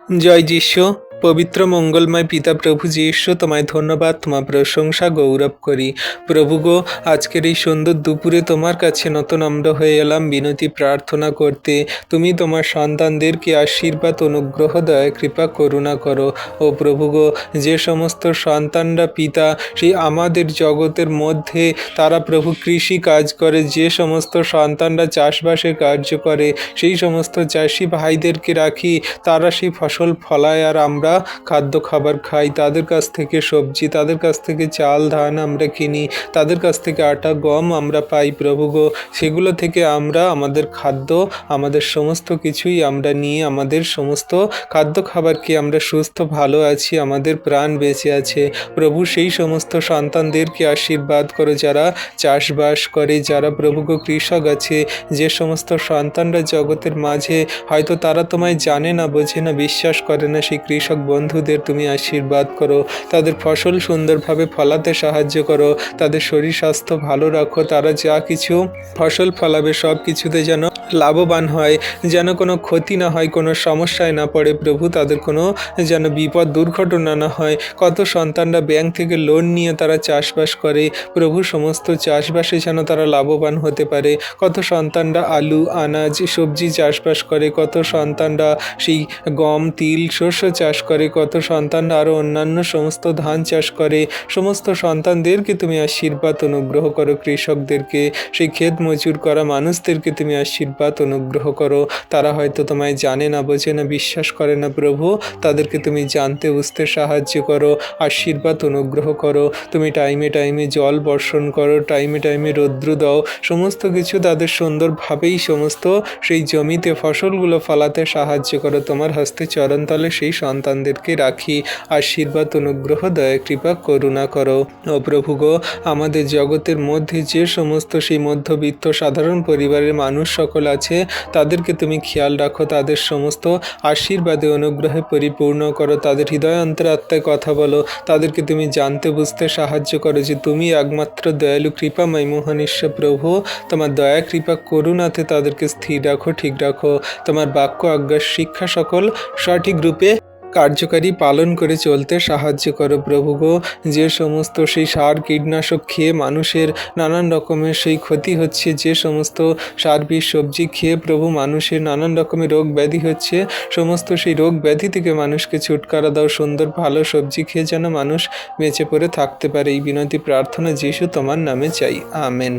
জয় যিশু। পবিত্র মঙ্গলময় পিতা প্রভু যিশু, তোমায় ধন্যবাদ, তোমার প্রশংসা গৌরব করি। প্রভু গো, আজকের এই সুন্দর দুপুরে তোমার কাছে নতনম্র হয়ে এলাম বিনতি প্রার্থনা করতে। তুমি তোমার সন্তানদেরকে আশীর্বাদ, অনুগ্রহ, দয়া, কৃপা, করুণা করো। ও প্রভু গো, যে সমস্ত সন্তানরা পিতা সেই আমাদের জগতের মধ্যে তারা প্রভু কৃষি কাজ করে, যে সমস্ত সন্তানরা চাষবাসের কার্য করে, সেই সমস্ত চাষি ভাইদেরকে রাখি, তারা সেই ফসল ফলায় আর আমরা খাদ্য খাবার খাই। তাদের কাছ থেকে সবজি, তাদের কাছ থেকে চাল ধান আমরা কিনি, তাদের কাছ থেকে আটা গম আমরা পাই। প্রভু গো, সেগুলো থেকে আমরা আমাদের খাদ্য, আমাদের সমস্ত কিছুই আমরা নিয়ে আমাদের সমস্ত খাদ্য খাবারকে আমরা সুস্থ ভালো আছি, আমাদের প্রাণ বেঁচে আছে। প্রভু, সেই সমস্ত সন্তানদেরকে আশীর্বাদ করো যারা চাষবাস করে, যারা প্রভু গো কৃষক আছে। যে সমস্ত সন্তানরা জগতের মাঝে হয়তো তারা তোমায় জানে না, বোঝে না, বিশ্বাস করে না, সেই কৃষক বন্ধুদের তুমি আশীর্বাদ করো। তাদের ফসল সুন্দরভাবে ফলাতে সাহায্য করো, তাদের শরীর স্বাস্থ্য ভালো রাখো। তারা যা কিছু ফসল ফলাবে সব কিছুতে যেন লাভবান হয়, যেন কোনো ক্ষতি না হয়, কোনো সমস্যায় না পড়ে। প্রভু, তাদের কোনো যেন বিপদ দুর্ঘটনা না হয়। কত সন্তানরা ব্যাংক থেকে লোন নিয়ে তারা চাষবাস করে। প্রভু, সমস্ত চাষবাসে যেন তারা লাভবান হতে পারে। কত সন্তানরা আলু, আনাজ, সবজি চাষবাস করে, কত সন্তানরা সেই গম, তিল, শস্য চাষ করে, কত সন্তানরা আরও অন্যান্য সমস্ত ধান চাষ করে। সমস্ত সন্তানদেরকে তুমি আশীর্বাদ, অনুগ্রহ করো। কৃষকদেরকে, সেই ক্ষেত মজুর করা মানুষদেরকে তুমি আশীর্বাদ, অনুগ্রহ করো। তারা হয়তো তোমায় জানে না, বোঝে না, বিশ্বাস করে না। প্রভু, তাদেরকে তুমি জানতে বুঝতে সাহায্য করো, আশীর্বাদ, অনুগ্রহ করো। তুমি টাইমে টাইমে জল বর্ষণ করো, টাইমে টাইমে রৌদ্র দাও। সমস্ত কিছু তাদের সুন্দরভাবেই সমস্ত সেই জমিতে ফসলগুলো ফলাতে সাহায্য করো। তোমার হস্তে চরণতলে সেই সন্তানদেরকে রাখি। আশীর্বাদ, অনুগ্রহ, দয়া, কৃপা, করুণা করো। ও প্রভু গো, আমাদের জগতের মধ্যে যে সমস্ত সেই মধ্যবিত্ত সাধারণ পরিবারের মানুষ সকল আছে, তাদেরকে তুমি খেয়াল রাখো, তাদের সমস্ত আশীর্বাদে অনুগ্রহে পরিপূর্ণ করো। তাদের হৃদয় অন্তরাত্মায় কথা বলো, তাদেরকে তুমি জানতে বুঝতে সাহায্য করো যে তুমি একমাত্র দয়ালু, কৃপাময়, মহান ঈশ্বর। প্রভু, তোমার দয়া, কৃপা, করুণাতে তাদেরকে স্থির রাখো, ঠিক রাখো। তোমার বাক্য, আজ্ঞা, শিক্ষা সকল সঠিক রূপে কার্যকারী পালন করে চলতে সাহায্য করো। প্রভু গো, যে সমস্ত সেই সার কীটনাশক খেয়ে মানুষের নানান রকমের সেই ক্ষতি হচ্ছে, যে সমস্ত সার বিষ সবজি খেয়ে প্রভু মানুষের নানান রকমের রোগ ব্যাধি হচ্ছে, সমস্ত সেই রোগ ব্যাধি থেকে মানুষকে ছুটকারা দাও। সুন্দর ভালো সবজি খেয়ে যেন মানুষ বেঁচে পড়ে থাকতে পারে। এই বিনতি প্রার্থনা যিশু তোমার নামে চাই, আমেন।